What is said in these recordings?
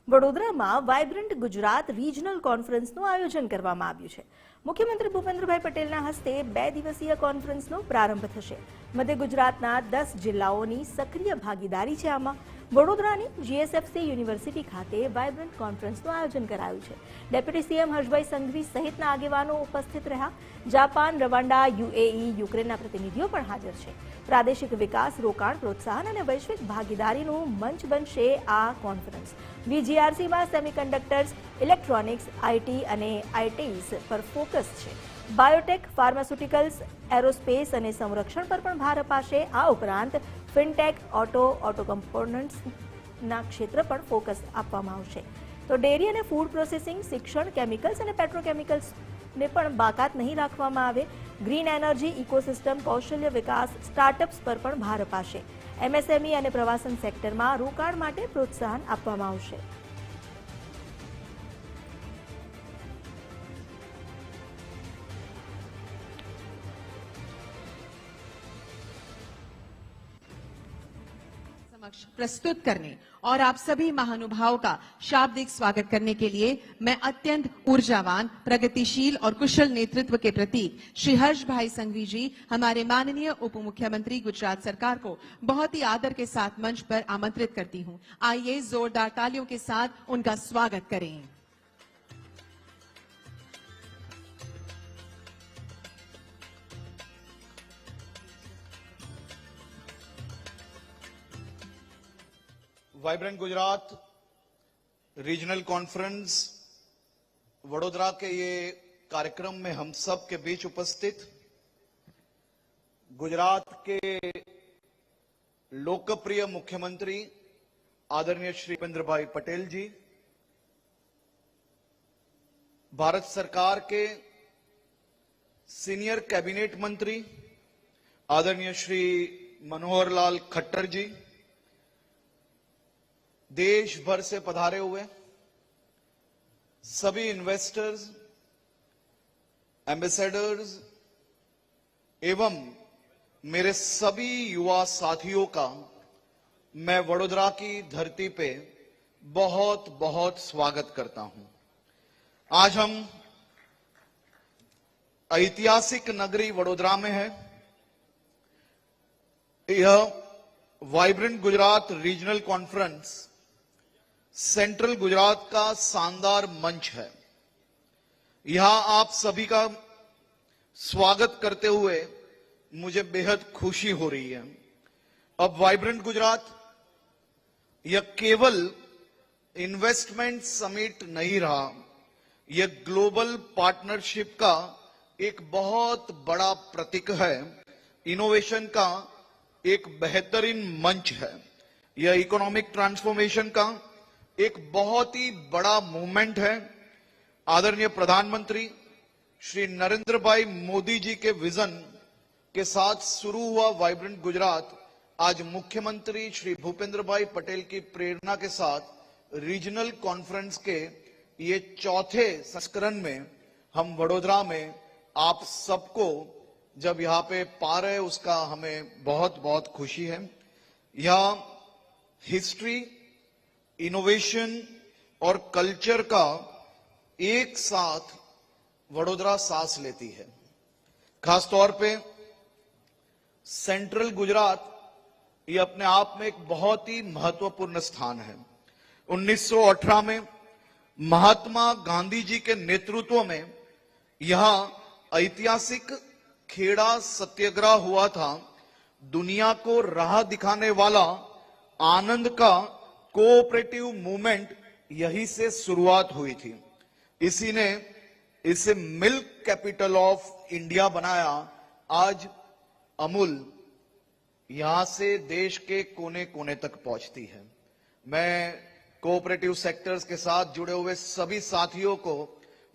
વડોદરામાં vibrant Gujarat regional કોન્ફરન્સનું આયોજન કરવામાં આવ્યું છે। મુખ્યમંત્રી ભૂપેન્દ્રભાઈ પટેલના હસ્તે 2 દિવસીય કોન્ફરન્સનો પ્રારંભ થશે। મધ્ય ગુજરાતના 10 જિલ્લાઓની સક્રિય ભાગીદારી છે। આમાં વડોદરાની જીએસએફસી યુનિવર્સિટી ખાતે વાઇબ્રન્ટ કોન્ફરન્સનું આયોજન કરાયું છે। ડેપ્યુટી સીએમ હર્ષભાઈ સંઘવી સહિતના આગેવાનો ઉપસ્થિત રહ્યા। જાપાન, રવાંડા, યુએઈ, યુક્રેનના પ્રતિનિધિઓ પણ હાજર છે। પ્રાદેશિક વિકાસ, રોકાણ, પ્રોત્સાહન અને વૈશ્વિક ભાગીદારીનું મંચ બનશે આ કોન્ફરન્સ। વીજીઆરસીમાં સેમિકન્ડક્ટર્સ, ઇલેક્ટ્રોનિક્સ, આઈટી અને આઈટીઈસ પર ફોકસ છે। બાયોટેક, ફાર્માસ્યુટિકલ્સ, એરોસ્પેસ અને સંરક્ષણ પર પણ ભાર અપાશે। આ ઉપરાંત ફિનટેક, ઓટો કમ્પોનન્ટ્સના ક્ષેત્ર પર ફોકસ આપવામાં આવશે। તો ડેરી અને ફૂડ પ્રોસેસિંગ, શિક્ષણ, કેમિકલ્સ અને પેટ્રોકેમિકલ્સને પણ બાકાત નહીં રાખવામાં આવે। ગ્રીન એનર્જી, ઇકોસિસ્ટમ, કૌશલ્ય વિકાસ, સ્ટાર્ટઅપ્સ પર પણ ભાર અપાશે। એમએસએમઈ અને પ્રવાસન સેક્ટરમાં રોકાણ માટે પ્રોત્સાહન આપવામાં આવશે। प्रस्तुत करने और आप सभी महानुभावों का शाब्दिक स्वागत करने के लिए मैं अत्यंत ऊर्जावान, प्रगतिशील और कुशल नेतृत्व के प्रतीक श्री हर्ष भाई संघवी जी, हमारे माननीय उप मुख्यमंत्री गुजरात सरकार को बहुत ही आदर के साथ मंच पर आमंत्रित करती हूं। आइए जोरदार तालियों के साथ उनका स्वागत करें। Vibrant Gujarat regional conference Vadodara के ये कार्यक्रम में हम सब के बीच उपस्थित गुजरात के लोकप्रिय मुख्यमंत्री आदरणीय श्री भूपेंद्र भाई पटेल जी, भारत सरकार के सीनियर कैबिनेट मंत्री आदरणीय श्री मनोहर लाल खट्टर जी, देश भर से पधारे हुए सभी इन्वेस्टर्स, एम्बेसडर्स एवं मेरे सभी युवा साथियों का मैं वडोदरा की धरती पे बहुत बहुत स्वागत करता हूं। आज हम ऐतिहासिक नगरी वडोदरा में है। यह vibrant Gujarat regional conference central Gujarat का शानदार मंच है। यहां आप सभी का स्वागत करते हुए मुझे बेहद खुशी हो रही है। अब वाइब्रेंट गुजरात यह केवल इन्वेस्टमेंट समिट नहीं रहा, यह ग्लोबल पार्टनरशिप का एक बहुत बड़ा प्रतीक है। इनोवेशन का एक बेहतरीन मंच है। यह इकोनॉमिक ट्रांसफॉर्मेशन का एक बहुत ही बड़ा मूवमेंट है। आदरणीय प्रधानमंत्री श्री नरेंद्र भाई मोदी जी के विजन के साथ शुरू हुआ वाइब्रेंट गुजरात आज मुख्यमंत्री श्री भूपेंद्र भाई पटेल की प्रेरणा के साथ रीजनल कॉन्फ्रेंस के ये चौथे संस्करण में हम वडोदरा में आप सबको जब यहाँ पे पा रहे, उसका हमें बहुत बहुत खुशी है। यह हिस्ट्री, इनोवेशन और कल्चर का एक साथ वडोदरा सांस लेती है। खास तौर पे सेंट्रल गुजरात ये अपने आप में एक बहुत ही महत्वपूर्ण स्थान है। 1918 में महात्मा गांधी जी के नेतृत्व में यहां ऐतिहासिक खेड़ा सत्याग्रह हुआ था। दुनिया को राह दिखाने वाला आनंद का कोऑपरेटिव मूवमेंट यहीं से शुरुआत हुई थी। इसी ने इसे मिल्क कैपिटल ऑफ इंडिया बनाया। आज अमूल यहां से देश के कोने कोने तक पहुंचती है। मैं कोऑपरेटिव सेक्टर्स के साथ जुड़े हुए सभी साथियों को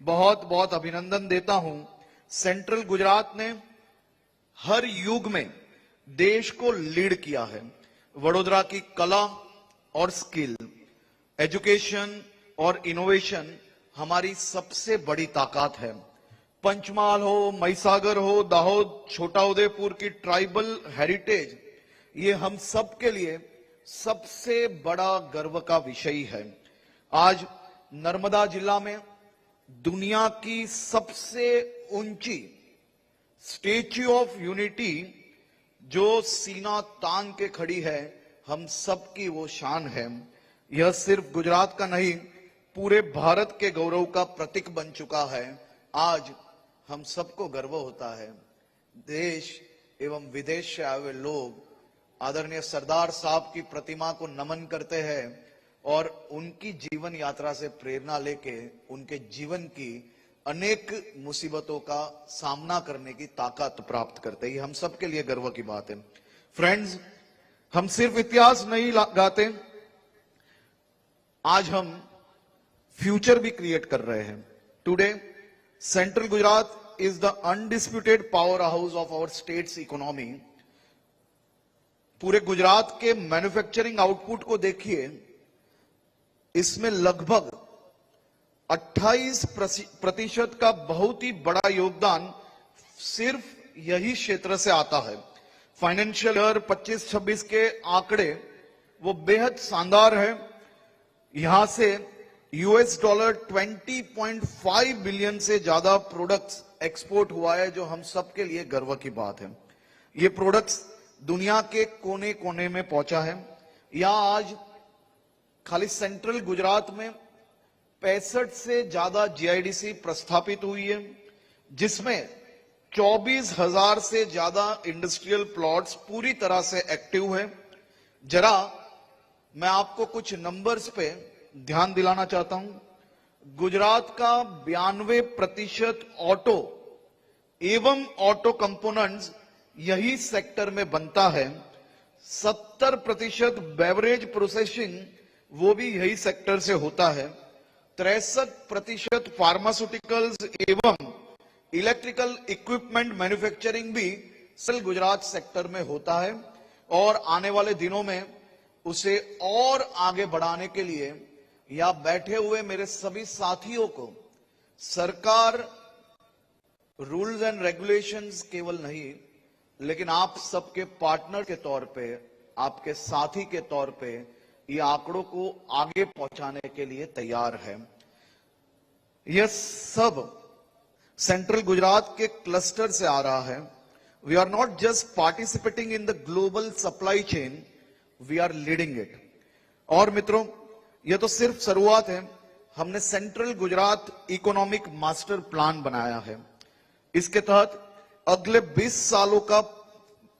बहुत बहुत अभिनंदन देता हूं। सेंट्रल गुजरात ने हर युग में देश को लीड किया है। वडोदरा की कला और स्किल, एजुकेशन और इनोवेशन हमारी सबसे बड़ी ताकत है। पंचमहाल हो, महिसागर हो, दाहोद, छोटा उदयपुर की ट्राइबल हेरिटेज, ये हम सब के लिए सबसे बड़ा गर्व का विषय है। आज नर्मदा जिला में दुनिया की सबसे ऊंची स्टैच्यू ऑफ यूनिटी जो सीना तान के खड़ी है, हम सबकी वो शान है। यह सिर्फ गुजरात का नहीं, पूरे भारत के गौरव का प्रतीक बन चुका है। आज हम सबको गर्व होता है। देश एवं विदेश से आए हुए लोग आदरणीय सरदार साहब की प्रतिमा को नमन करते हैं और उनकी जीवन यात्रा से प्रेरणा लेके उनके जीवन की अनेक मुसीबतों का सामना करने की ताकत प्राप्त करते हैं। ये हम सबके लिए गर्व की बात है। फ्रेंड्स, हम सिर्फ इतिहास नहीं गाते, आज हम फ्यूचर भी क्रिएट कर रहे हैं। Today central Gujarat is the undisputed power house of our state's economy. पूरे गुजरात के मैन्युफैक्चरिंग आउटपुट को देखिए, इसमें लगभग 28% का बहुत ही बड़ा योगदान सिर्फ यही क्षेत्र से आता है। फाइनेंशियल ईयर 25-26 के आंकड़े वो बेहद शानदार है। यहां से $20.5 बिलियन से ज्यादा प्रोडक्ट्स एक्सपोर्ट हुआ है, जो हम सबके लिए गर्व की बात है। ये प्रोडक्ट्स दुनिया के कोने कोने में पहुंचा है। यहां आज खाली सेंट्रल गुजरात में 65 से ज्यादा जीआईडीसी प्रस्थापित हुई है, जिसमें 24,000 से ज्यादा इंडस्ट्रियल प्लॉट्स पूरी तरह से एक्टिव है। जरा मैं आपको कुछ नंबर्स पे ध्यान दिलाना चाहता हूं। गुजरात का 92% ऑटो एवं ऑटो कंपोनेंट्स यही सेक्टर में बनता है। 70% बेवरेज प्रोसेसिंग वो भी यही सेक्टर से होता है। 63% फार्मास्यूटिकल्स एवं इलेक्ट्रिकल इक्विपमेंट मैन्युफैक्चरिंग भी सेंट्रल गुजरात सेक्टर में होता है और आने वाले दिनों में उसे और आगे बढ़ाने के लिए या बैठे हुए मेरे सभी साथियों को सरकार रूल्स एंड रेगुलेशंस केवल नहीं, लेकिन आप सबके पार्टनर के तौर पे, आपके साथी के तौर पे ये आंकड़ों को आगे पहुंचाने के लिए तैयार है। यह सब सेंट्रल गुजरात के क्लस्टर से आ रहा है। We are not just participating in the global supply chain, we are leading it. और मित्रों, यह तो सिर्फ शुरुआत है। हमने central Gujarat economic master plan बनाया है। इसके तहत अगले 20 सालों का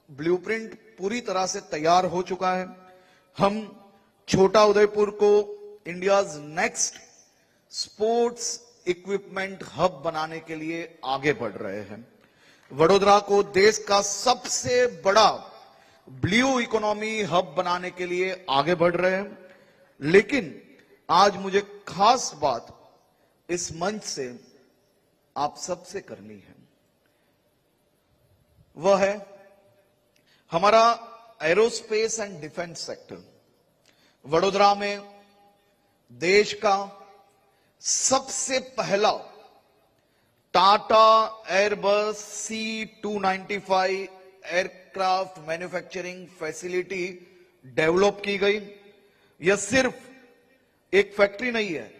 ब्लूप्रिंट पूरी तरह से तैयार हो चुका है। हम छोटा उदयपुर को India's next sports equipment hub बनाने के लिए आगे बढ़ रहे हैं। वडोदरा को देश का सबसे बड़ा ब्लू इकोनॉमी हब बनाने के लिए आगे बढ़ रहे हैं। लेकिन आज मुझे खास बात इस मंच से आप सबसे करनी है, वह है हमारा aerospace and defence sector. Vadodara में देश का सबसे पहला Tata Airbus C295 aircraft manufacturing facility develop की गई। यह सिर्फ एक फैक्ट्री नहीं है,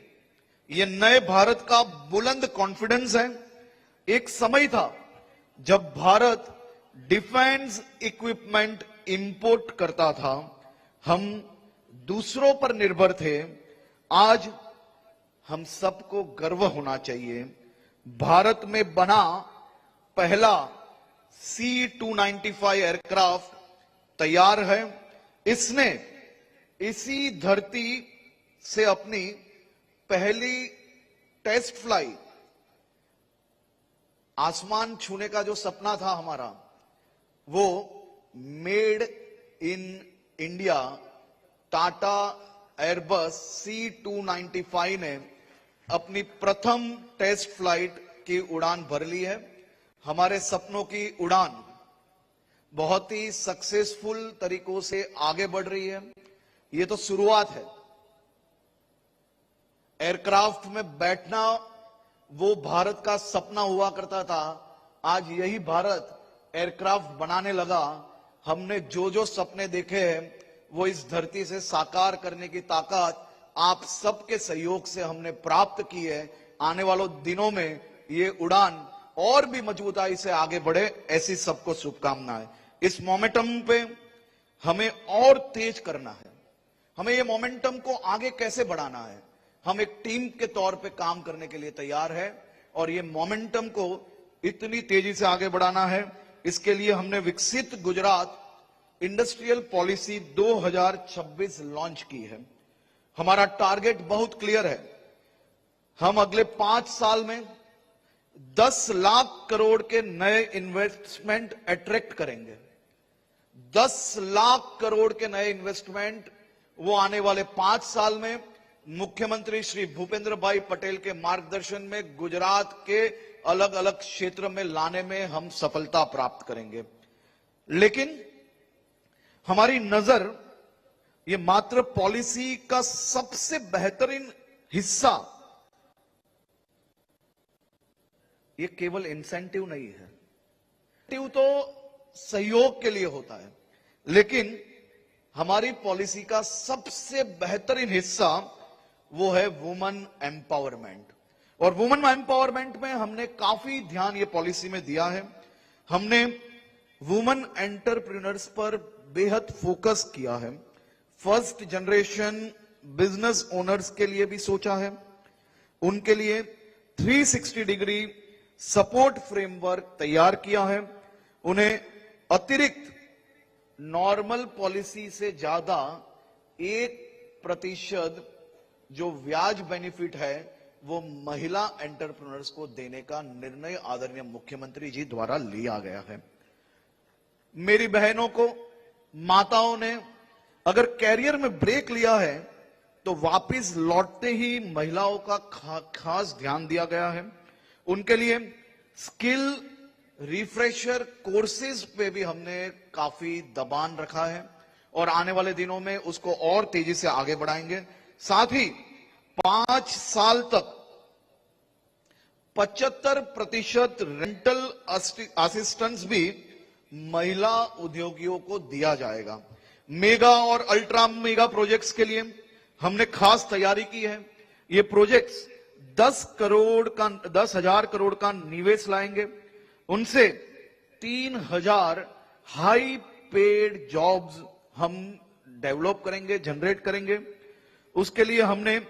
यह नए भारत का बुलंद कॉन्फिडेंस है। एक समय था जब भारत डिफेंस इक्विपमेंट इंपोर्ट करता था, हम दूसरों पर निर्भर थे। आज हम सबको गर्व होना चाहिए, भारत में बना पहला C295 एयरक्राफ्ट तैयार है। इसने इसी धरती से अपनी पहली टेस्ट फ्लाइट, आसमान छूने का जो सपना था हमारा, वो made in India Tata Airbus C295 ने अपनी प्रथम टेस्ट फ्लाइट की उड़ान भर ली है। हमारे सपनों की उड़ान बहुत ही सक्सेसफुल तरीकों से आगे बढ़ रही है। ये तो शुरुआत है। एयरक्राफ्ट में बैठना वो भारत का सपना हुआ करता था, आज यही भारत एयरक्राफ्ट बनाने लगा। हमने जो जो सपने देखे हैं वो इस धरती से साकार करने की ताकत आप सबके सहयोग से हमने प्राप्त की है। आने वालों दिनों में ये उड़ान और भी मजबूताई से आगे बढ़े, ऐसी सबको शुभकामनाएं। इस मोमेंटम पे हमें और तेज करना है। हमें ये मोमेंटम को आगे कैसे बढ़ाना है, हम एक टीम के तौर पे काम करने के लिए तैयार है और ये मोमेंटम को इतनी तेजी से आगे बढ़ाना है। इसके लिए हमने विकसित गुजरात इंडस्ट्रियल पॉलिसी 2026 लॉन्च की है। हमारा टारगेट बहुत क्लियर है। हम अगले 5 साल में 10 लाख करोड़ के नए इन्वेस्टमेंट अट्रैक्ट करेंगे। 10 लाख करोड़ के नए इन्वेस्टमेंट वो आने वाले 5 साल में मुख्यमंत्री श्री भूपेंद्र भाई पटेल के मार्गदर्शन में गुजरात के अलग अलग क्षेत्र में लाने में हम सफलता प्राप्त करेंगे। लेकिन हमारी नजर ये मात्र पॉलिसी का सबसे बेहतरीन हिस्सा, ये केवल इंसेंटिव नहीं है। इंसेंटिव तो सहयोग के लिए होता है, लेकिन हमारी पॉलिसी का सबसे बेहतरीन हिस्सा वो है वुमेन एम्पावरमेंट। और वुमेन एम्पावरमेंट में हमने काफी ध्यान ये पॉलिसी में दिया है। हमने वुमेन एंटरप्रेन्योर्स पर बेहद फोकस किया है। फर्स्ट जनरेशन बिजनेस ओनर्स के लिए भी सोचा है। उनके लिए 360 डिग्री सपोर्ट फ्रेमवर्क तैयार किया है। उन्हें अतिरिक्त नॉर्मल पॉलिसी से ज्यादा 1% जो ब्याज बेनिफिट है वो महिला एंटरप्रेन्योर्स को देने का निर्णय आदरणीय मुख्यमंत्री जी द्वारा लिया गया है। मेरी बहनों को, माताओं ने अगर कैरियर में ब्रेक लिया है तो वापस लौटते ही महिलाओं का खास ध्यान दिया गया है। उनके लिए स्किल रिफ्रेशर कोर्सेज पे भी हमने काफी दबान रखा है और आने वाले दिनों में उसको और तेजी से आगे बढ़ाएंगे। साथ ही 5 साल तक 75% रेंटल असिस्टेंस भी महिला उद्योगियों को दिया जाएगा। मेगा और अल्ट्रा मेगा प्रोजेक्ट्स के लिए हमने खास तैयारी की है। ये प्रोजेक्ट्स 10,000 करोड़ का निवेश लाएंगे। उनसे 3,000 हाई पेड जॉब्स हम डेवलप करेंगे, जनरेट करेंगे। उसके लिए हमने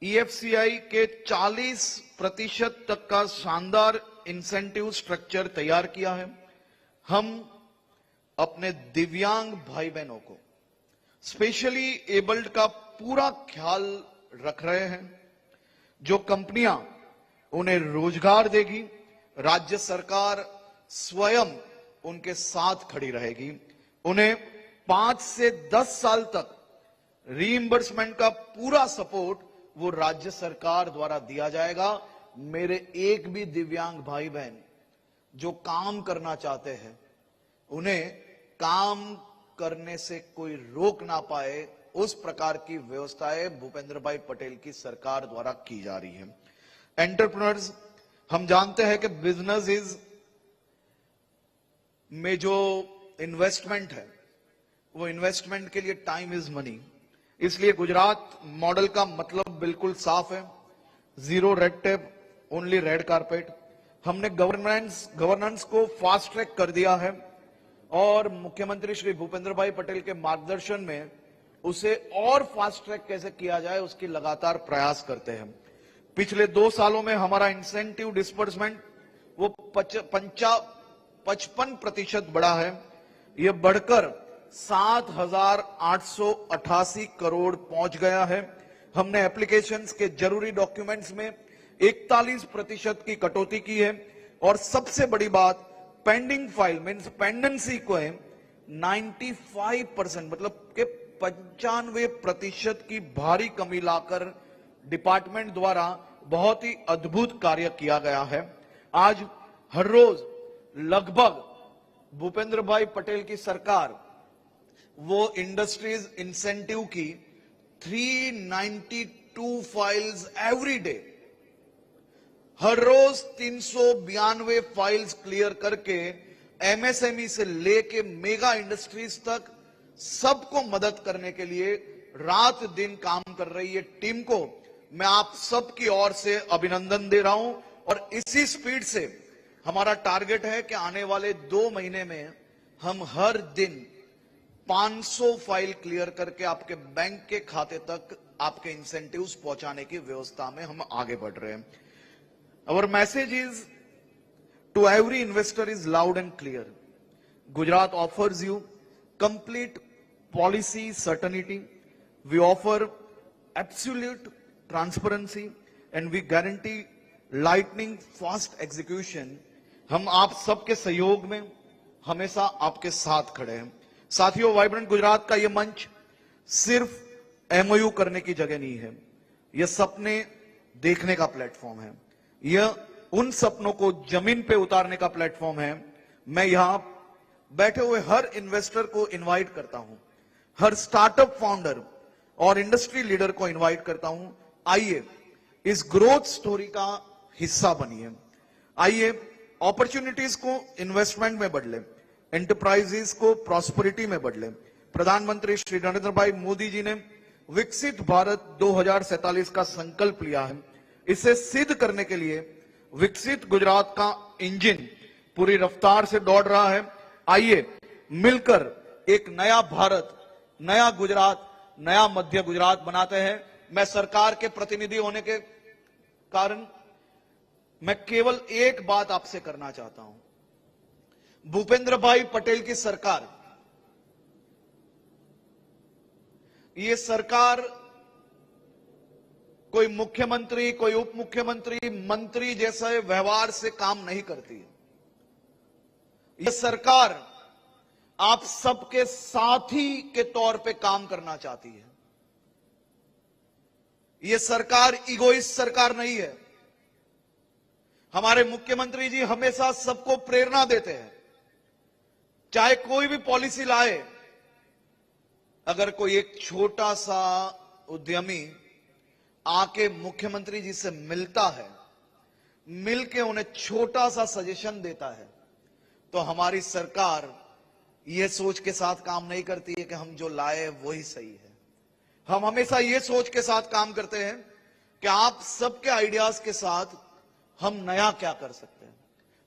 EFCI के 40% तक का शानदार इंसेंटिव स्ट्रक्चर तैयार किया है। हम अपने दिव्यांग भाई बहनों को, स्पेशली एबल्ड का पूरा ख्याल रख रहे हैं। जो कंपनियां उन्हें रोजगार देगी, राज्य सरकार स्वयं उनके साथ खड़ी रहेगी। उन्हें 5 से 10 साल तक रीइंबर्समेंट का पूरा सपोर्ट वो राज्य सरकार द्वारा दिया जाएगा। मेरे एक भी दिव्यांग भाई बहन जो काम करना चाहते हैं, उन्हें काम करने से कोई रोक ना पाए, उस प्रकार की व्यवस्थाएं भूपेंद्र भाई पटेल की सरकार द्वारा की जा रही है। एंटरप्रेन्योर्स, हम जानते हैं कि बिजनेस में जो इन्वेस्टमेंट है वो इन्वेस्टमेंट के लिए टाइम इज मनी। इसलिए गुजरात मॉडल का मतलब बिल्कुल साफ है, zero red tape, only red carpet. हमने गवर्नेंस को फास्ट ट्रैक कर दिया है और मुख्यमंत्री श्री भूपेंद्र भाई पटेल के मार्गदर्शन में उसे और फास्ट ट्रैक कैसे किया जाए उसकी लगातार प्रयास करते हैं। पिछले 2 सालों में हमारा इंसेंटिव डिस्बर्समेंट वो 55% बढ़ा है। यह बढ़कर 7,888 करोड़ पहुंच गया है। हमने एप्लीकेशंस के जरूरी डॉक्यूमेंट्स में 41% की कटौती की है और सबसे बड़ी बात, पेंडिंग फाइल मीन्स पेंडेंसी को 95% मतलब के 95% की भारी कमी लाकर डिपार्टमेंट द्वारा बहुत ही अद्भुत कार्य किया गया है। आज हर रोज लगभग भूपेंद्र भाई पटेल की सरकार वो इंडस्ट्रीज इंसेंटिव की 392 फाइल्स एवरी डे, हर रोज 392 फाइल्स क्लियर करके एमएसएमई से लेके मेगा इंडस्ट्रीज तक सबको मदद करने के लिए रात दिन काम कर रही है टीम को मैं आप सबकी ओर से अभिनंदन दे रहा हूं। और इसी स्पीड से हमारा टारगेट है कि आने वाले 2 महीने में हम हर दिन 500 फाइल क्लियर करके आपके बैंक के खाते तक आपके इंसेंटिव्स पहुंचाने की व्यवस्था में हम आगे बढ़ रहे हैं। Our message is to every investor is loud and clear. Gujarat offers you complete policy certainty. We offer absolute transparency and we guarantee lightning fast execution. हम आप सबके सहयोग में हमेशा आपके साथ खड़े हैं। साथियों, वाइब्रेंट गुजरात का यह मंच सिर्फ एमओयू करने की जगह नहीं है, यह सपने देखने का प्लेटफॉर्म है, यह उन सपनों को जमीन पे उतारने का प्लेटफॉर्म है। मैं यहां बैठे हुए हर इन्वेस्टर को इनवाइट करता हूं, हर स्टार्टअप फाउंडर और इंडस्ट्री लीडर को इनवाइट करता हूं, आइए इस ग्रोथ स्टोरी का हिस्सा बनिए। आइए अपॉर्चुनिटीज को इन्वेस्टमेंट में बदलें, एंटरप्राइजेस को प्रॉस्पेरिटी में बदलें। प्रधानमंत्री श्री नरेंद्र भाई मोदी जी ने विकसित भारत 2047 का संकल्प लिया है। इसे सिद्ध करने के लिए विकसित गुजरात का इंजन पूरी रफ्तार से दौड़ रहा है। आइए मिलकर एक नया भारत, नया गुजरात, नया मध्य गुजरात बनाते हैं। मैं सरकार के प्रतिनिधि होने के कारण मैं केवल एक बात आपसे करना चाहता हूं। भूपेंद्र भाई पटेल की सरकार, ये सरकार कोई मुख्यमंत्री, कोई उप मुख्यमंत्री, मंत्री जैसे व्यवहार से काम नहीं करती है। यह सरकार आप सबके साथी के तौर पे काम करना चाहती है। यह सरकार इगोइस्ट सरकार नहीं है। हमारे मुख्यमंत्री जी हमेशा सबको प्रेरणा देते हैं, चाहे कोई भी पॉलिसी लाए। अगर कोई एक छोटा सा उद्यमी आके मुख्यमंत्री जी से मिलता है, मिलके उन्हें छोटा सा सजेशन देता है, तो हमारी सरकार यह सोच के साथ काम नहीं करती है कि हम जो लाए वही सही है। हम हमेशा यह सोच के साथ काम करते हैं कि आप सबके आइडियाज के साथ हम नया क्या कर सकते हैं।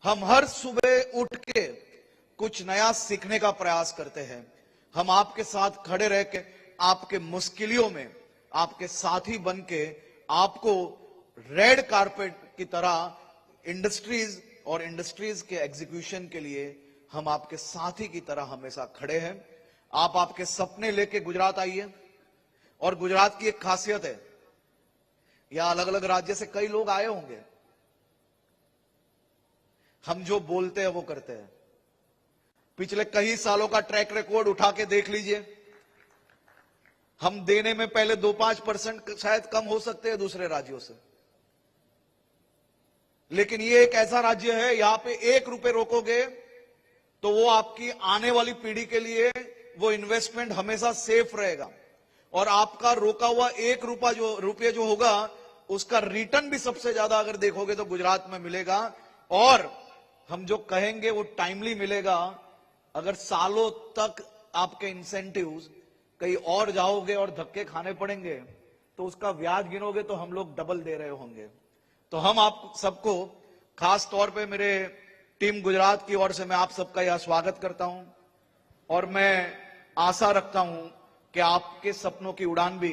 हम हर सुबह उठ के कुछ नया सीखने का प्रयास करते हैं। हम आपके साथ खड़े रह के आपके मुश्किलों में आपके साथी बन के आपको रेड कारपेट की तरह इंडस्ट्रीज के एग्जीक्यूशन के लिए हम आपके साथी की तरह हमेशा खड़े हैं। आप आपके सपने लेके गुजरात आइए। और गुजरात की एक खासियत है, यहां अलग अलग राज्य से कई लोग आए होंगे। हम जो बोलते हैं वो करते हैं। पिछले कई सालों का ट्रैक रिकॉर्ड उठा के देख लीजिए। हम देने में पहले 2-5% शायद कम हो सकते हैं दूसरे राज्यों से, लेकिन ये एक ऐसा राज्य है, यहां पे 1 रुपए रोकोगे तो वो आपकी आने वाली पीढ़ी के लिए वो इन्वेस्टमेंट हमेशा सेफ रहेगा। और आपका रोका हुआ 1 रुपया जो होगा उसका रिटर्न भी सबसे ज्यादा अगर देखोगे तो गुजरात में मिलेगा। और हम जो कहेंगे वो टाइमली मिलेगा। अगर सालों तक आपके इंसेंटिव्स कहीं और जाओगे और धक्के खाने पड़ेंगे तो उसका ब्याज गिनोगे तो हम लोग डबल दे रहे होंगे। तो हम आप सबको, खास तौर पे मेरे टीम गुजरात की ओर से मैं आप सबका यह स्वागत करता हूं। और मैं आशा रखता हूं कि आपके सपनों की उड़ान भी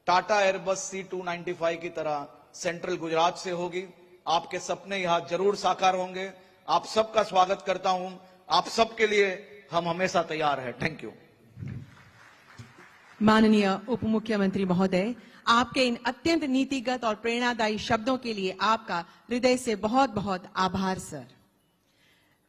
टाटा एयरबस C295 की तरह सेंट्रल गुजरात से होगी। आपके सपने यहां जरूर साकार होंगे। आप सबका स्वागत करता हूं। आप सबके लिए हम हमेशा तैयार हैं। Thank you. माननीय उप मुख्यमंत्री महोदय, आपके इन अत्यंत नीतिगत और प्रेरणादायी शब्दों के लिए आपका हृदय से बहुत बहुत आभार सर।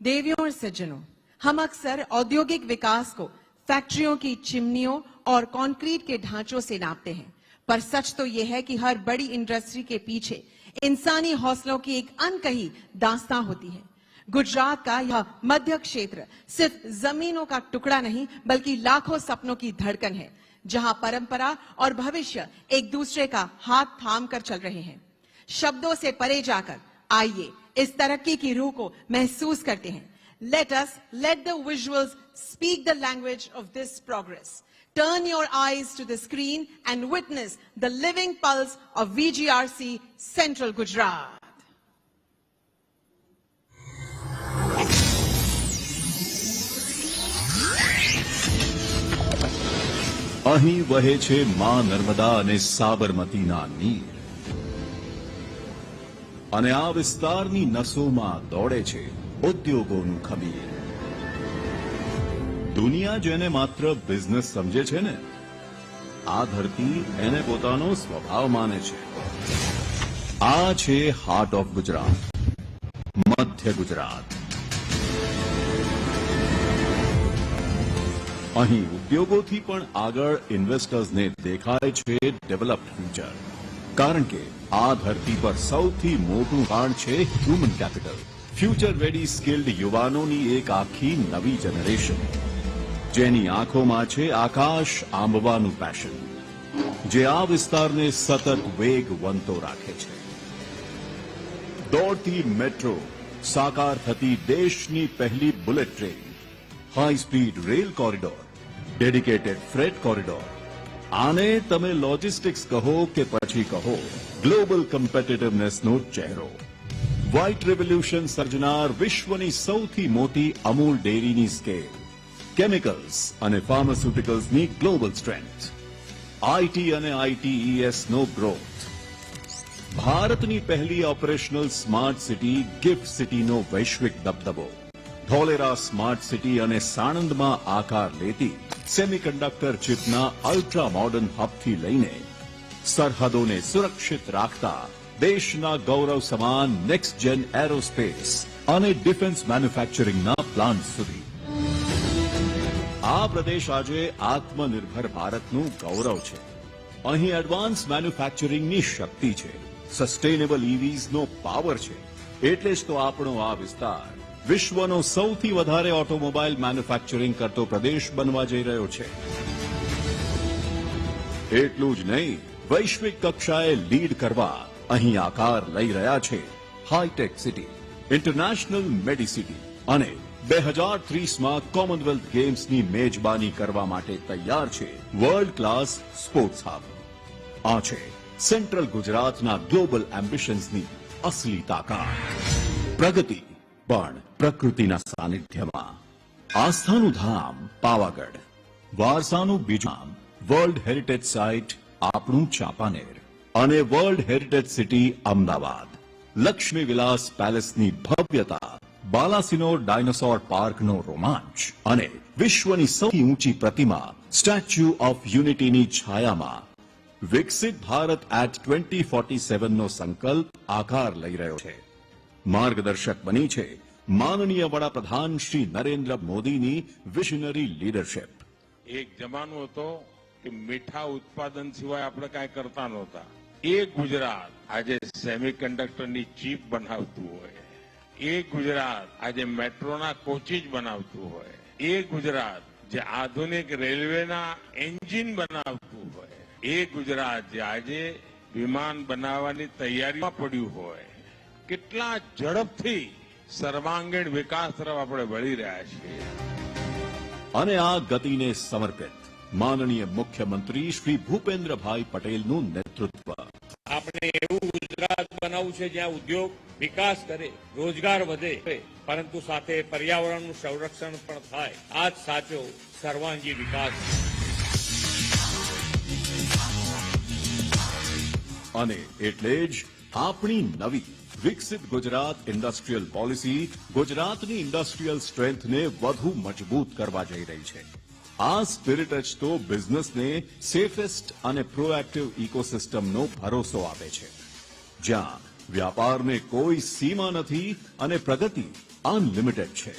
देवियों और सज्जनों, हम अक्सर औद्योगिक विकास को फैक्ट्रियों की चिमनियों और कंक्रीट के ढांचों से नापते हैं, पर सच तो यह है कि हर बड़ी इंडस्ट्री के पीछे इंसानी हौसलों की एक अनकही दास्तां होती है। गुजरात का यह मध्य क्षेत्र सिर्फ जमीनों का टुकड़ा नहीं बल्कि लाखों सपनों की धड़कन है, जहां परंपरा और भविष्य एक दूसरे का हाथ थाम कर चल रहे हैं। शब्दों से परे जाकर आइए इस तरक्की की रूह को महसूस करते हैं। Let the visuals speak the language of this progress. Turn your eyes to the screen and witness the living pulse of VGRC Central Gujarat. અહીં વહે છે માં નર્મદા અને સાબરમતીના નીર અને આ વિસ્તારની નસોમાં દોડે છે ઉદ્યોગોનું ખમીર. દુનિયા જેને માત્ર બિઝનેસ સમજે છે ને, આ ધરતી એને પોતાનો સ્વભાવ માને છે. આ છે હાર્ટ ઓફ ગુજરાત, મધ્ય ગુજરાત. અહીં ઉદ્યોગોથી પણ આગળ ઇન્વેસ્ટર્સને દેખાય છે ડેવલપ્ડ ફ્યુચર. કારણ કે આ ધરતી પર સૌથી મોટું કાણ છે human capital. Future ready skilled યુવાનોની એક આખી નવી જનરેશન, જેની આંખોમાં છે આકાશ આંબવાનું પેશન, જે આ વિસ્તારને સતત વેગવંતો રાખે છે. દોડતી મેટ્રો, સાકાર થતી દેશની પહેલી bullet train, high speed rail corridor, dedicated freight corridor. આને તમે લોજિસ્ટિક્સ કહો કે પછી કહો ગ્લોબલ કમ્પિટિટિવનેસનો ચહેરો. વ્હાઇટ રેવોલ્યુશન સર્જનાર વિશ્વની સૌથી મોટી અમૂલ ડેરીની સ્કેલ, કેમિકલ્સ અને ફાર્માસ્યુટિકલ્સની ગ્લોબલ સ્ટ્રેન્થ, આઈટી અને આઈટીઈએસનો ગ્રોથ, ભારતની પહેલી ઓપરેશનલ સ્માર્ટ સિટી ગિફ્ટ સિટીનો વૈશ્વિક દબદબો, ધોલેરા સ્માર્ટ સિટી અને સાણંદમાં આકાર લેતી સેમિકન્ડક્ટર ચિપના અલ્ટ્રા મોડર્ન હબથી લઈને સરહદોને સુરક્ષિત રાખતા દેશના ગૌરવ સમાન નેક્સ્ટ જેન એરોસ્પેસ અને ડિફેન્સ મેન્યુફેક્ચરિંગના પ્લાન્ટ સુધી. આ પ્રદેશ આજે આત્મનિર્ભર ભારતનું ગૌરવ છે. અહીં એડવાન્સ મેન્યુફેક્ચરિંગની શક્તિ છે, સસ્ટેનેબલ ઇવીઝનો પાવર છે. એટલે જ તો આપણો આ વિસ્તાર વિશ્વનો સૌથી વધારે ઓટોમોબાઈલ મેન્યુફેક્ચરિંગ કરતો પ્રદેશ બનવા જઈ રહ્યો છે. એટલું જ નહીં, વૈશ્વિક કક્ષાએ લીડ કરવા અહીં આકાર લઈ રહ્યા છે હાઈટેક સિટી, ઇન્ટરનેશનલ મેડિસિટી અને 2030માં કોમનવેલ્થ ગેમ્સની મેજબાની કરવા માટે તૈયાર છે વર્લ્ડ ક્લાસ સ્પોર્ટ્સ હબ. આ છે સેન્ટ્રલ ગુજરાતના ગ્લોબલ એમ્બિશન્સની અસલી તાકાત. પ્રગતિ પણ પ્રકૃતિના સાનિધ્યમાં. આસ્થાનું ધામ પાવાગઢ, વારસાનું બીજું નામ વર્લ્ડ હેરિટેજ સાઇટ આપણું ચાંપાનેર અને world heritage city Ahmedabad. Laxmi Vilas પેલેસની ભવ્યતા, બાલાસિનોર ડાયનોસોર પાર્કનો રોમાંચ અને વિશ્વની સૌથી ઊંચી પ્રતિમા સ્ટેચ્યુ ઓફ યુનિટીની છાયામાં વિકસિત ભારત એટ 2047નો સંકલ્પ આકાર લઈ રહ્યો છે. માર્ગદર્શક બની છે માનનીય વડાપ્રધાન શ્રી નરેન્દ્ર મોદીની વિઝનરી લીડરશિપ. એક જમાનો હતો કે મીઠા ઉત્પાદન સિવાય આપણે કાંઈ કરતા નહોતા. એ ગુજરાત આજે સેમિકન્ડક્ટરની ચીપ બનાવતું હોય, એ ગુજરાત આજે મેટ્રોના કોચીજ બનાવતું હોય, એ ગુજરાત જે આધુનિક રેલવેના એન્જિન બનાવતું હોય, એ ગુજરાત જે આજે વિમાન બનાવવાની તૈયારીમાં પડ્યું હોય. કેટલા ઝડપથી સર્વાંગીણ વિકાસ તરફ આપણે વળી રહ્યા છીએ. અને આ ગતિને સમર્પિત માનનીય મુખ્યમંત્રી શ્રી ભૂપેન્દ્રભાઈ પટેલનું નેતૃત્વ. આપણે એવું ગુજરાત બનાવવું છે જ્યાં ઉદ્યોગ વિકાસ કરે, રોજગાર વધે, પરંતુ સાથે પર્યાવરણનું સંરક્ષણ પણ થાય. આ જ સાચો સર્વાંગી વિકાસ. અને એટલે જ આપણી નવી વિકસિત ગુજરાત ઇન્ડસ્ટ્રીયલ પોલિસી ગુજરાતની ઇન્ડસ્ટ્રીયલ સ્ટ્રેન્થને વધુ મજબૂત કરવા જઈ રહી છે. આ સ્પિરિટ જ તો બિઝનેસને સેફેસ્ટ અને પ્રોએક્ટિવ ઇકોસિસ્ટમનો ભરોસો આપે છે, જ્યાં વ્યાપારને કોઈ સીમા નથી અને પ્રગતિ અનલિમિટેડ છે.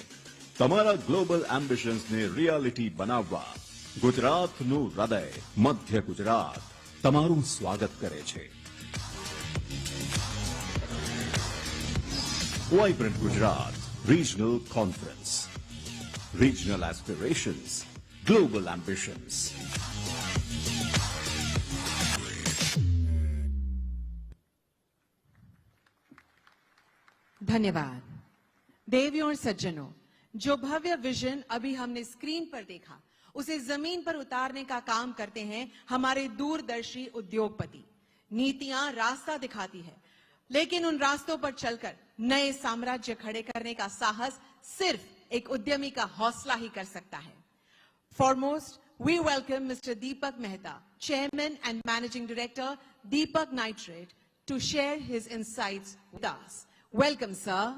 તમારા ગ્લોબલ એમ્બિશન્સને રિયાલિટી બનાવવા ગુજરાતનું હૃદય મધ્ય ગુજરાત તમારું સ્વાગત કરે છે. Vibrant Gujarat Regional Conference. Regional aspirations, global ambitions. धन्यवाद. देवियों और सज्जनों, जो भव्य विजन अभी हमने स्क्रीन पर देखा उसे जमीन पर उतारने का काम करते हैं हमारे दूरदर्शी उद्योगपति। नीतियां रास्ता दिखाती है, लेकिन उन रास्तों पर चलकर नए साम्राज्य खड़े करने का साहस सिर्फ एक उद्यमी का हौसला ही कर सकता है। Foremost, we welcome Mr. Deepak Mehta, Chairman and Managing Director, Deepak Nitrate, to share his insights with us. Welcome, sir.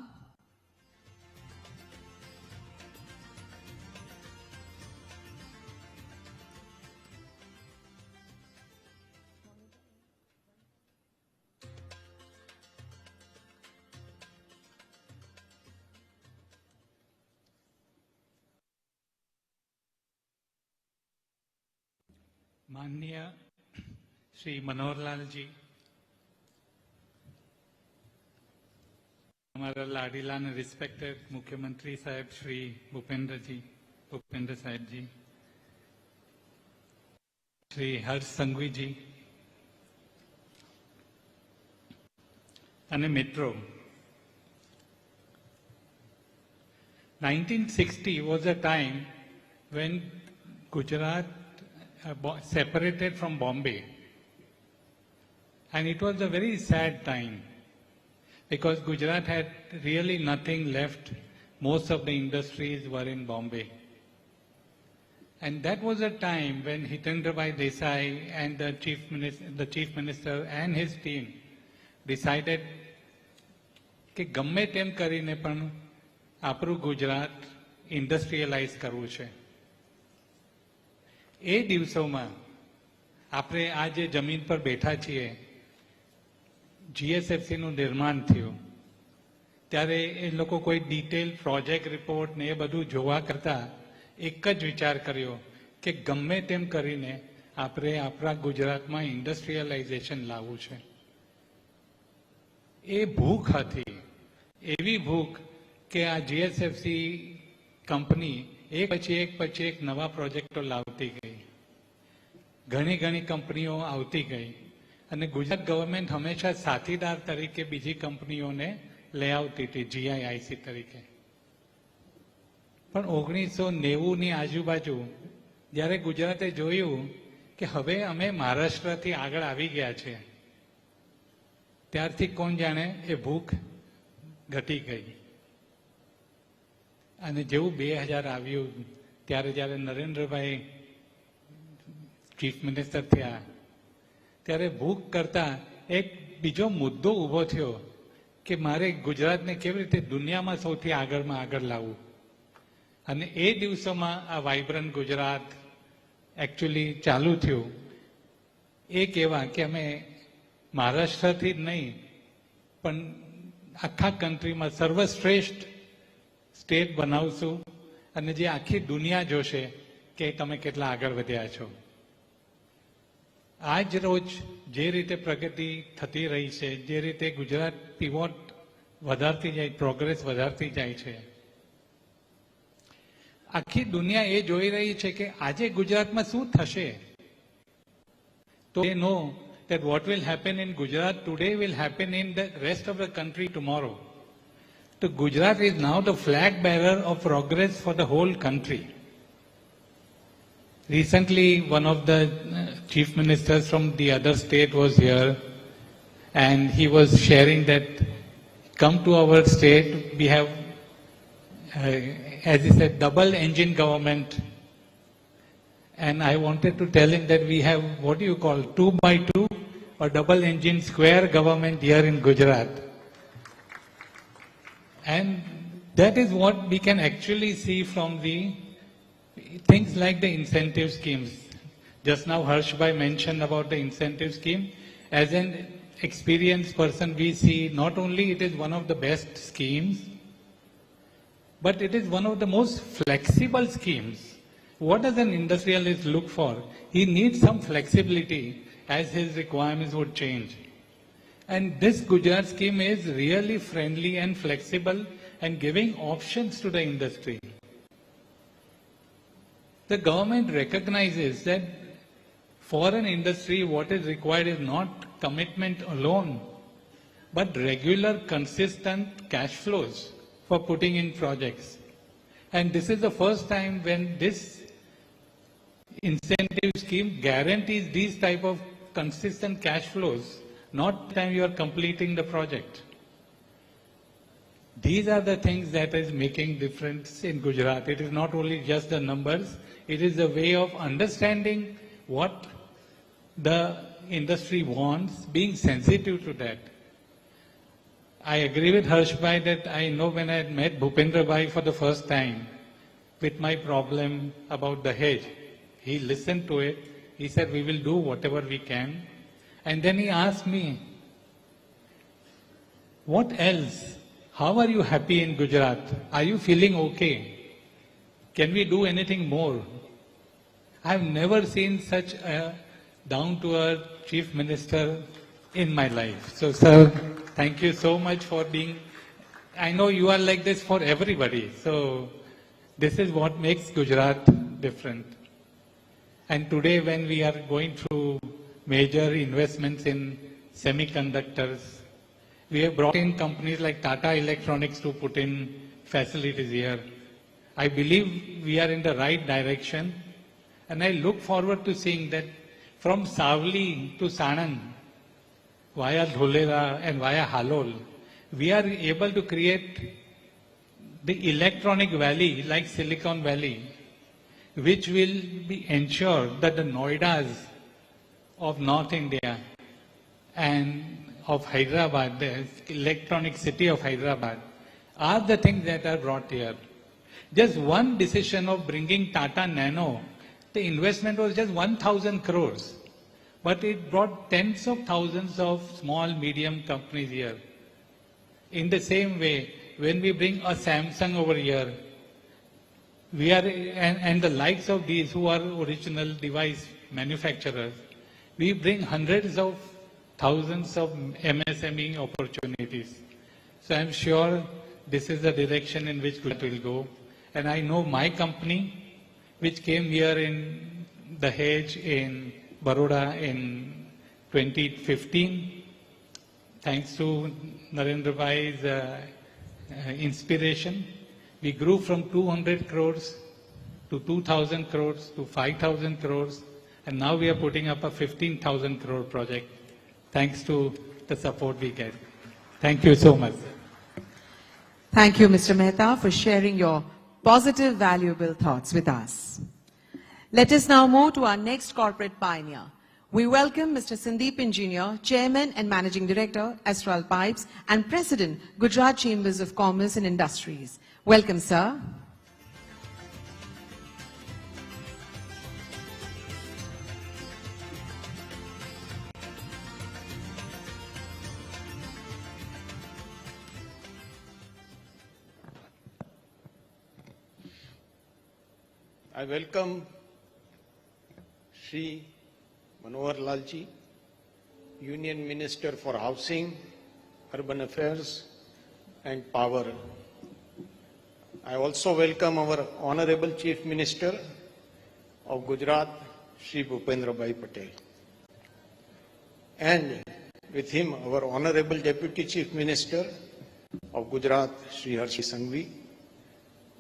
माननीय श्री मनोहर लाल जी, हमारा लाडीला ने रिस्पेक्टेड मुख्यमंत्री साहब श्री भूपेंद्र साहब जी, श्री हर्ष संघवी जी અને મિત્રો, 1960 was a time when Gujarat separated from Bombay, and it was a very sad time because Gujarat had really nothing left. Most of the industries were in Bombay, and that was a time when Hitendrabhai Desai and the chief minister and his team decided કે ગમે તેમ કરીને પણ આપણું ગુજરાત ઇન્ડસ્ટ્રીયલાઇઝ કરવું છે. એ દિવસોમાં આપણે આ જે જમીન પર બેઠા છીએ, જીએસએફસીનું નિર્માણ થયું ત્યારે એ લોકો કોઈ ડિટેલ પ્રોજેક્ટ રિપોર્ટ ને એ બધું જોવા કરતા એક જ વિચાર કર્યો કે ગમે તેમ કરીને આપણે આપણા ગુજરાતમાં ઇન્ડસ્ટ્રીયલાઇઝેશન લાવવું છે. એ ભૂખ હતી, એવી ભૂખ કે આ જીએસએફસી કંપની એક પછી એક નવા પ્રોજેક્ટો લાવતી ગઈ, ઘણી કંપનીઓ આવતી ગઈ અને ગુજરાત ગવર્મેન્ટ હંમેશા સાથીદાર તરીકે બીજી કંપનીઓને લઈ આવતી હતી જીઆઈઆઈસી તરીકે. પણ 1990ની આજુબાજુ જ્યારે ગુજરાતે જોયું કે હવે અમે મહારાષ્ટ્રથી આગળ આવી ગયા છે, ત્યારથી કોણ જાણે એ ભૂખ ઘટી ગઈ. અને જેવું 2000 આવ્યું ત્યારે જ્યારે નરેન્દ્રભાઈ ચીફ મિનિસ્ટર થયા ત્યારે ભૂખ કરતા એક બીજો મુદ્દો ઊભો થયો કે મારે ગુજરાતને કેવી રીતે દુનિયામાં સૌથી આગળમાં આગળ લાવવું. અને એ દિવસોમાં આ વાઇબ્રન્ટ ગુજરાત એકચ્યુઅલી ચાલુ થયું. એ કહેવા કે અમે મહારાષ્ટ્રથી જ નહીં પણ આખા કન્ટ્રીમાં સર્વશ્રેષ્ઠ સ્ટેટ બનાવશું અને જે આખી દુનિયા જોશે કે તમે કેટલા આગળ વધ્યા છો. આજ રોજ જે રીતે પ્રગતિ થતી રહી છે, જે રીતે ગુજરાત પીવોટ વધારતી જાય, પ્રોગ્રેસ વધારતી જાય છે, આખી દુનિયા એ જોઈ રહી છે કે આજે ગુજરાતમાં શું થશે. તો they know that what will happen in Gujarat today will happen in the rest of the country tomorrow. So Gujarat is now the flag bearer of progress for the whole country. Recently, one of the chief ministers from the other state was here, and he was sharing that come to our state, we have, as he said, double engine government. And I wanted to tell him that we have, what do you call, 2x2 or double engine square government here in Gujarat. And that is what we can actually see from the things like the incentive schemes. Just now Harshbhai mentioned about the incentive scheme. As an experienced person, we see not only it is one of the best schemes, but it is one of the most flexible schemes. What does an industrialist look for? He needs some flexibility as his requirements would change. And this Gujarat scheme is really friendly and flexible and giving options to the industry. The government recognizes that for an industry, what is required is not commitment alone, but regular, consistent cash flows for putting in projects. And this is the first time when this incentive scheme guarantees these type of consistent cash flows, not the time you are completing the project. These are the things that is making difference in Gujarat. It is not only just the numbers, it is a way of understanding what the industry wants, being sensitive to that. I agree with Harsh Bhai that I know when I had met Bhupendra Bhai for the first time with my problem about the hedge, he listened to it. He said, we will do whatever we can. And then he asked me, what else? How are you happy in Gujarat? Are you feeling okay? Can we do anything more? I've never seen such a down-to-earth chief minister in my life. So, sir, thank you so much for being, I know you are like this for everybody. So, this is what makes Gujarat different. And today when we are going through major investments in semiconductors, we have brought in companies like Tata Electronics to put in facilities here. I believe we are in the right direction, and I look forward to seeing that from Savli to Sanand, via Dholera and via Halol, we are able to create the electronic valley like Silicon Valley, which will be ensured that the Noidas of North India and of Hyderabad, the electronic city of Hyderabad, are the things that are brought here. Just one decision of bringing Tata Nano, the investment was just 1,000 crores, but it brought tens of thousands of small, medium companies here. In the same way, when we bring a Samsung over here, we are, and the likes of these who are original device manufacturers, we bring hundreds of thousands of MSME opportunities. So I'm sure this is the direction in which Gujarat will go. And I know my company, which came here in the Hedge in Baroda in 2015, thanks to Narendra Bhai's inspiration, we grew from 200 crores to 2,000 crores to 5,000 crores, and now we are putting up a 15,000 crore project, thanks to the support we get. Thank you so much. Thank you, Mr. Mehta, for sharing your positive, valuable thoughts with us. Let us now move to our next corporate pioneer. We welcome Mr. Sandeep Engineer, Chairman and Managing Director, Astral Pipes, and President, Gujarat Chambers of Commerce and Industries. Welcome, sir. I welcome Shri Manohar Lalji, Union Minister for Housing, Urban Affairs and Power. I also welcome our Honorable Chief Minister of Gujarat, Shri Bhupendra Bhai Patel. And with him, our Honorable Deputy Chief Minister of Gujarat, Shri Harsh Sanghvi,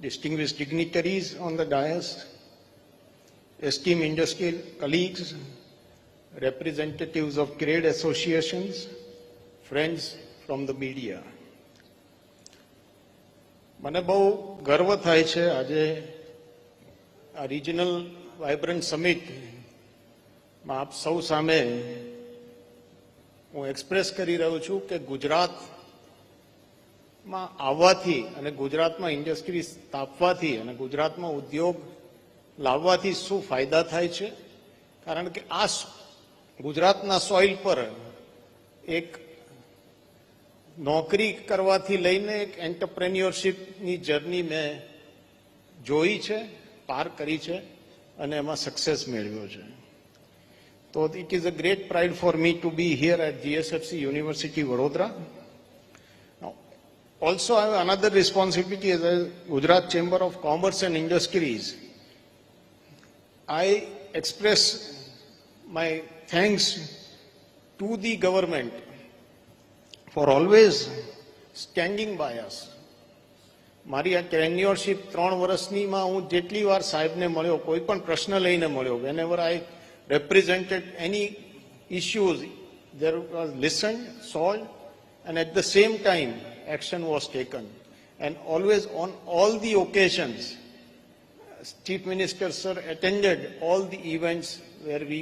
distinguished dignitaries on the dais, esteemed industrial colleagues, representatives of trade associations, friends from the media. મને બહુ ગર્વ થાય છે આજે આ regional vibrant સમિટમાં આપ સૌ સામે હું એક્સપ્રેસ કરી રહ્યો છું કે ગુજરાતમાં આવવાથી અને ગુજરાતમાં ઇન્ડસ્ટ્રી સ્થાપવાથી અને ગુજરાતમાં ઉદ્યોગ લાવવાથી શું ફાયદા થાય છે કારણ કે આ ગુજરાતના સોઇલ પર એક નોકરી કરવાથી લઈને એક એન્ટરપ્રેન્યોરશિપની જર્ની મેં જોઈ છે, પાર કરી છે અને એમાં સક્સેસ મેળવ્યો છે. તો it is a great pride for me to be here at GSFC University, Vadodara. Also, I have another responsibility as a Gujarat Chamber of Commerce and Industries. I express my thanks to the government for always standing by us, મારી આ ટેન્યોરશીપ 3 વર્ષનીમાં હું જેટલી વાર સાહેબને મળ્યો, કોઈ પણ પ્રશ્ન લઈને મળ્યો, whenever I represented any issues, there was listened, solved, and at the same time action was taken. And always on all the occasions, Chief Minister sir attended all the events where we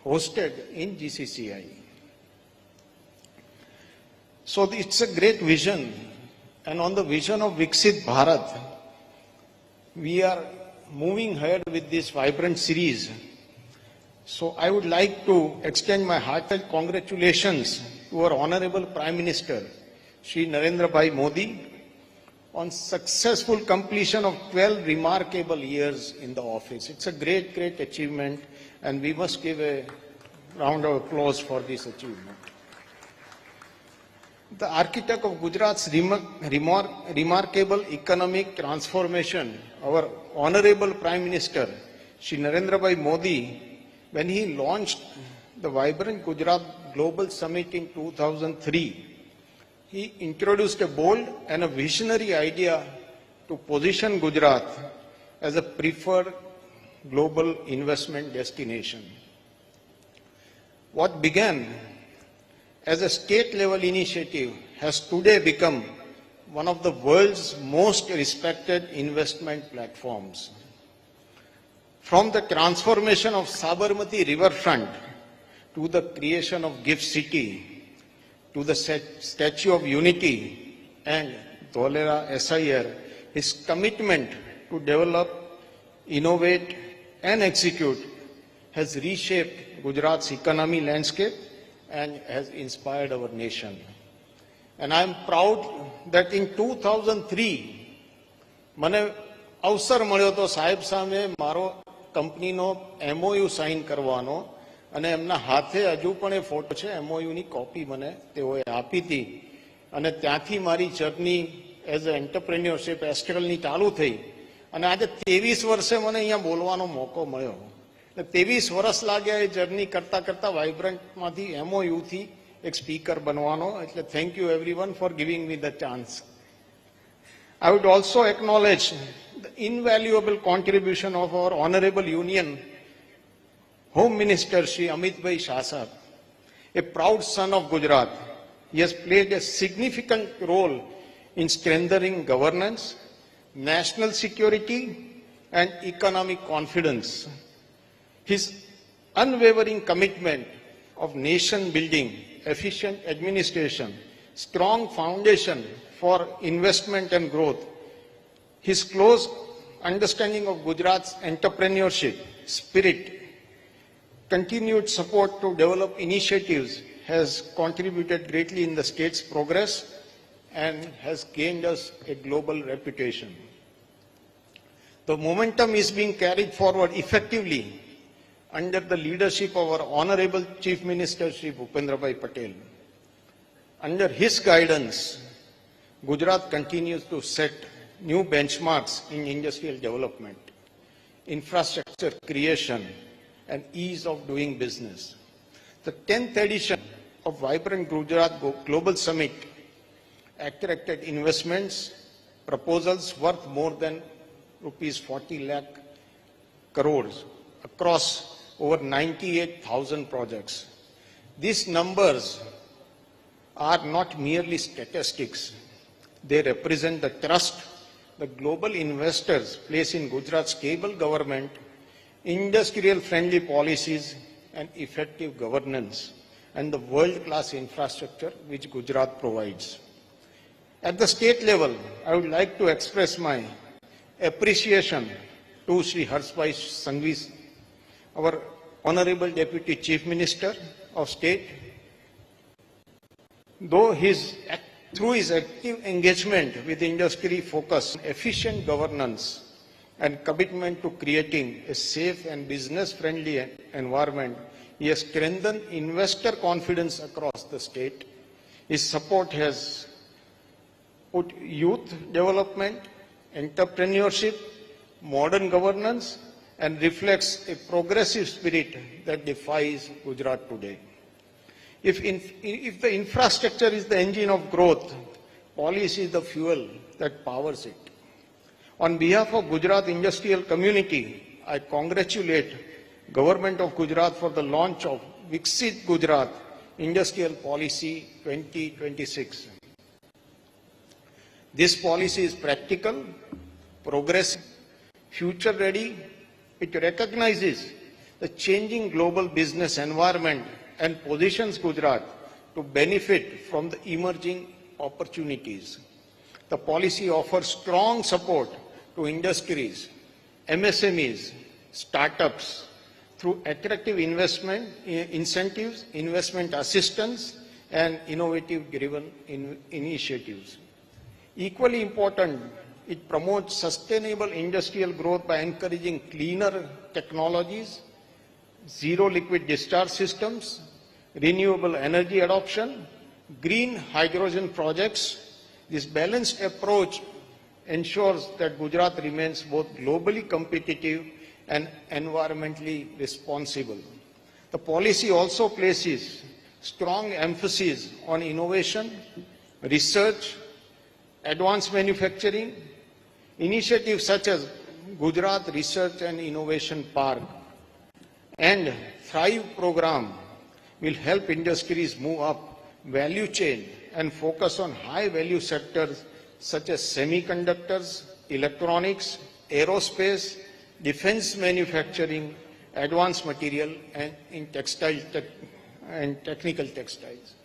hosted in GCCI. So it's a great vision, and on the vision of Viksit Bharat, we are moving ahead with this vibrant series. So I would like to extend my heartfelt congratulations to our Honorable Prime Minister, Shri Narendra Bhai Modi, on successful completion of 12 remarkable years in the office. It's a great, great achievement, and we must give a round of applause for this achievement. The architect of Gujarat's remarkable economic transformation, our Honorable Prime Minister, Shri Narendra Bhai Modi, when he launched the Vibrant Gujarat Global Summit in 2003, he introduced a bold and a visionary idea to position Gujarat as a preferred global investment destination. What began as a state-level initiative has today become one of the world's most respected investment platforms. From the transformation of Sabarmati riverfront to the creation of Gift City, to the Statue of Unity and Dholera SIR, his commitment to develop, innovate and execute has reshaped Gujarat's economy landscape and has inspired our nation. And I am proud that in 2003, મને અવસર મળ્યો તો સાહેબ સામે મારો કંપનીનો MOU sign કરવાનો, અને એમના હાથે હજુ પણ એ ફોટો છે, MOU ની કોપી મને તેઓએ આપી હતી, અને ત્યાંથી મારી જર્ની એઝ અ એન્ટરપ્રેન્યોરશિપ એસ્ટ્રલની ચાલુ થઈ, અને આજે 23 વર્ષે મને અહીંયા બોલવાનો મોકો મળ્યો. 23 વર્ષ લાગ્યા એ જર્ની કરતા કરતા વાઇબ્રન્ટમાંથી MOU થી એક સ્પીકર બનવાનો. એટલે thank you everyone for giving me the chance. I would also acknowledge the invaluable contribution of our Honorable Union Home Minister Shri Amit Bhai Shah Sahab, a proud son of Gujarat. He has played a significant role in strengthening governance, national security and economic confidence. His unwavering commitment of nation building, efficient administration, strong foundation for investment and growth, his close understanding of Gujarat's entrepreneurship spirit, continued support to develop initiatives has contributed greatly in the state's progress and has gained us a global reputation. The momentum is being carried forward effectively under the leadership of our Honorable Chief Minister Shri Bhupendra Bhai Patel. Under his guidance, Gujarat continues to set new benchmarks in industrial development, infrastructure creation, and ease of doing business. The 10th edition of Vibrant Gujarat Global Summit attracted investments, proposals worth more than rupees 40 lakh crores across over 98,000 projects. These numbers are not merely statistics. They represent the trust the global investors place in Gujarat's stable government, industrial-friendly policies and effective governance, and the world-class infrastructure which Gujarat provides. At the state level, I would like to express my appreciation to Shri Harshbhai Sanghvi, our Honorable Deputy Chief Minister of State. Through his active engagement with industry focus, efficient governance, and commitment to creating a safe and business-friendly environment, he has strengthened investor confidence across the state. His support has put youth development, entrepreneurship, modern governance, and reflects a progressive spirit that defines Gujarat today. If the infrastructure is the engine of growth, Policy is the fuel that powers it. On behalf of Gujarat industrial community, I congratulate Government of Gujarat for the launch of Viksit Gujarat Industrial Policy 2026. This policy is practical, progressive, future ready. It recognizes the changing global business environment and positions Gujarat to benefit from the emerging opportunities. The policy offers strong support to industries, MSMEs, startups through attractive investment incentives, investment assistance, and innovative-driven initiatives. Equally important, it promotes sustainable industrial growth by encouraging cleaner technologies, zero liquid discharge systems, renewable energy adoption, green hydrogen projects. This balanced approach ensures that Gujarat remains both globally competitive and environmentally responsible. The policy also places strong emphasis on innovation, research, advanced manufacturing. Initiatives such as Gujarat Research and Innovation Park and Thrive program will help industries move up value chain and focus on high value sectors such as semiconductors, electronics, aerospace, defense manufacturing, advanced material, and in and technical textiles.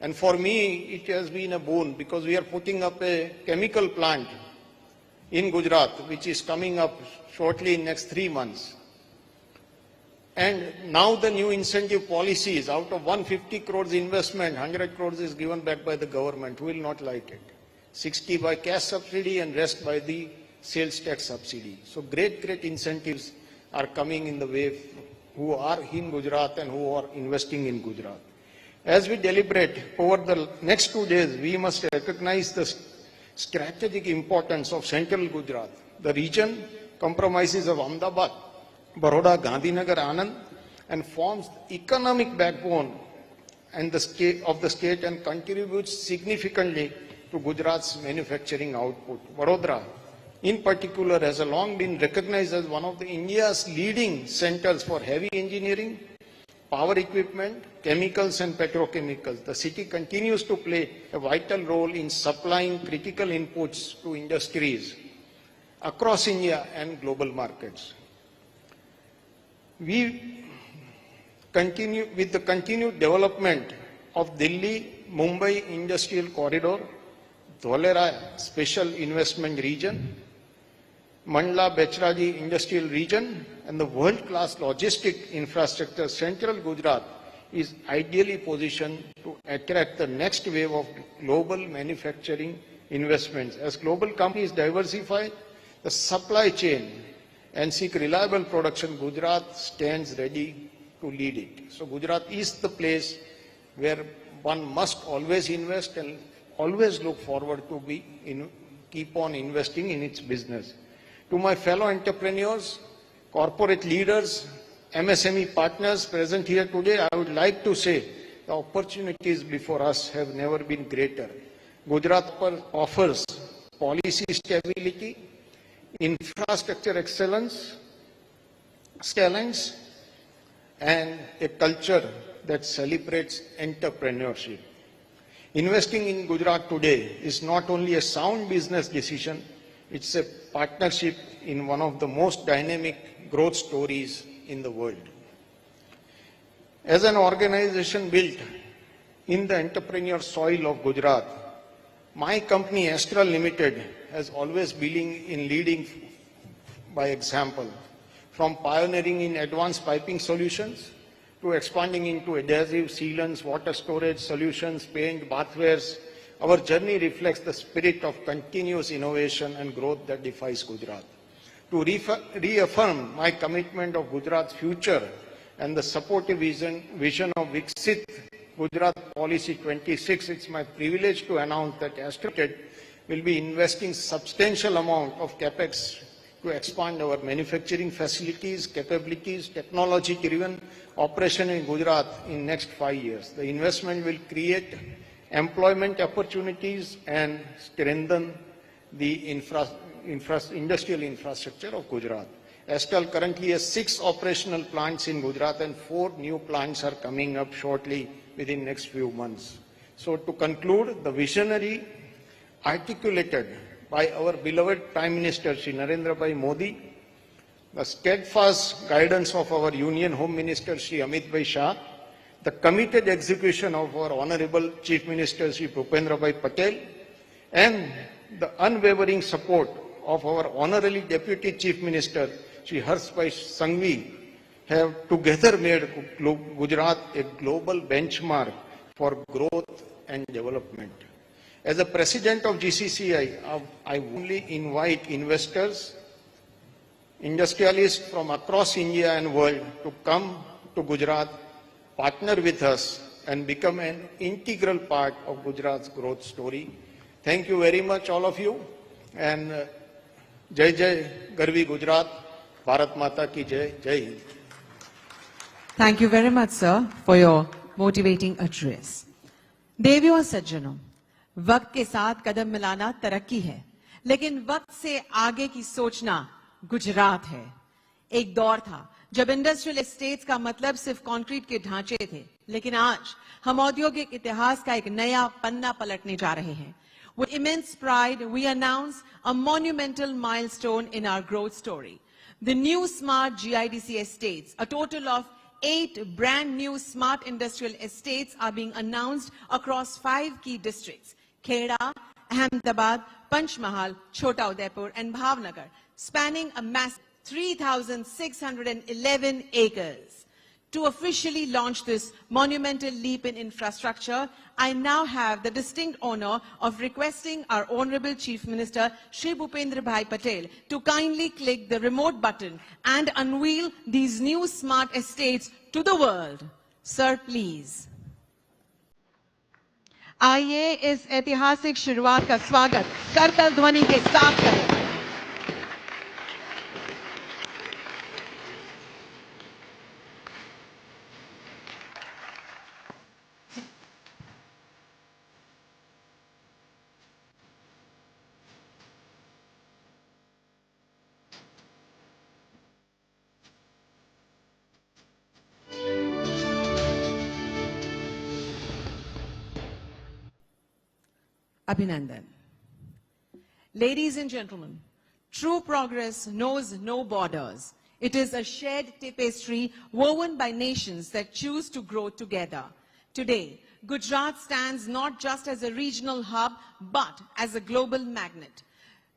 And for me, it has been a boon because we are putting up a chemical plant in Gujarat, which is coming up shortly in next 3 months. And now the new incentive policies, out of 150 crores investment, 100 crores is given back by the government. Who will not like it? 60 by cash subsidy and rest by the sales tax subsidy. So great incentives are coming in the way who are in Gujarat and who are investing in Gujarat. As we deliberate over the next 2 days, we must recognize the strategic importance of central Gujarat. The region comprises of Ahmedabad, Baroda, Gandhinagar, Anand, and forms the economic backbone and the state and contributes significantly to Gujarat's manufacturing output. Vadodara, in particular, has long been recognized as one of India's leading centers for heavy engineering, power equipment, chemicals and petrochemicals. The city continues to play a vital role in supplying critical inputs to industries across India and global markets. We continue with the continued development of Delhi-Mumbai Industrial Corridor, Dholera Special Investment Region, Mandla Bechraji Industrial Region, and the world-class logistic infrastructure. Central Gujarat is ideally positioned to attract the next wave of global manufacturing investments. As global companies diversify the supply chain and seek reliable production, Gujarat stands ready to lead it. So Gujarat is the place where one must always invest and always look forward to keep on investing in its business. To my fellow entrepreneurs, corporate leaders, MSME partners present here today, I would like to say the opportunities before us have never been greater. Gujarat offers policy stability, infrastructure excellence, and a culture that celebrates entrepreneurship. Investing in Gujarat today is not only a sound business decision, it's a partnership in one of the most dynamic growth stories in the world. As an organization built in the entrepreneur soil of Gujarat, my company Astral Limited has always been in leading by example, from pioneering in advanced piping solutions to expanding into adhesive sealants, water storage solutions, paint, bathwares. Our journey reflects the spirit of continuous innovation and growth that defines Gujarat. To reaffirm my commitment of Gujarat's future and the supportive vision of Viksit Gujarat Policy 26, it's my privilege to announce that Astral will be investing substantial amount of capex to expand our manufacturing facilities, capabilities, technology-driven operation in Gujarat in next 5 years. The investment will create employment opportunities and strengthen the industrial infrastructure of Gujarat. Astral currently has 6 operational plants in Gujarat and 4 new plants are coming up shortly within next few months. So to conclude, the visionary articulated by our beloved Prime Minister Shri Narendra Bhai Modi, the steadfast guidance of our Union Home Minister Shri Amit Bhai Shah, the committed execution of our Honorable Chief Minister Shri Bhupendra Bhai Patel, and the unwavering support of our Honorary Deputy Chief Minister Shri Harsh Bhai Sanghvi have together made Gujarat a global benchmark for growth and development. As a president of GCCI, I only invite investors, industrialists from across India and world to come to Gujarat, partner with us and become an integral part of Gujarat's growth story. Thank you very much, all of you. And Jai Jai Garvi Gujarat, Bharat Mata ki Jai, Jai Hind. Thank you very much, sir, for your motivating address. देवियों और सज्जनों, वक्त के साथ कदम मिलाना तरक्की है, लेकिन वक्त से आगे की सोचना गुजरात है। एक दौर था जब इंडस्ट्रियल एस्टेट्स का मतलब सिर्फ कंक्रीट के ढांचे थे, लेकिन आज हम औद्योगिक इतिहास का एक नया पन्ना पलटने जा रहे हैं। With immense pride, we announce a monumental milestone in our growth story. The new smart GIDC estates, a total of 8 brand new smart industrial estates are being announced across 5 key districts: Kheda, Ahmedabad, Panchmahal, Chota Udaipur and Bhavnagar, spanning a massive 3,611 acres. To officially launch this monumental leap in infrastructure, I now have the distinct honor of requesting our Honorable Chief Minister Shri Bhupendra Bhai Patel to kindly click the remote button and unveil these new smart estates to the world. Sir, please. आइए इस ऐतिहासिक शुरुआत का स्वागत करतल ध्वनि के साथ करें। Abhinandan. Ladies and gentlemen, true progress knows no borders. It is a shared tapestry woven by nations that choose to grow together. Today, Gujarat stands not just as a regional hub, but as a global magnet.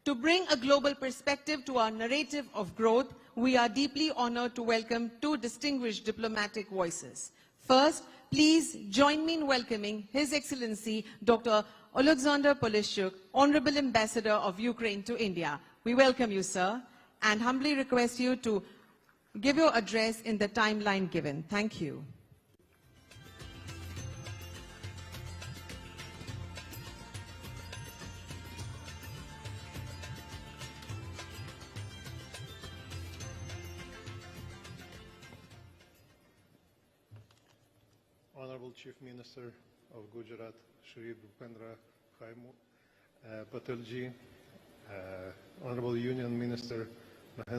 To bring a global perspective to our narrative of growth, we are deeply honored to welcome 2 distinguished diplomatic voices. First, please join me in welcoming His Excellency Dr. Alexander Polishchuk, Honorable Ambassador of Ukraine to India. We welcome you, sir, and humbly request you to give your address in the timeline given. Thank you. Honorable Chief Minister of Gujarat, Shri Bhupendra Bhai Patel ji, Honorable Union Minister Mahendra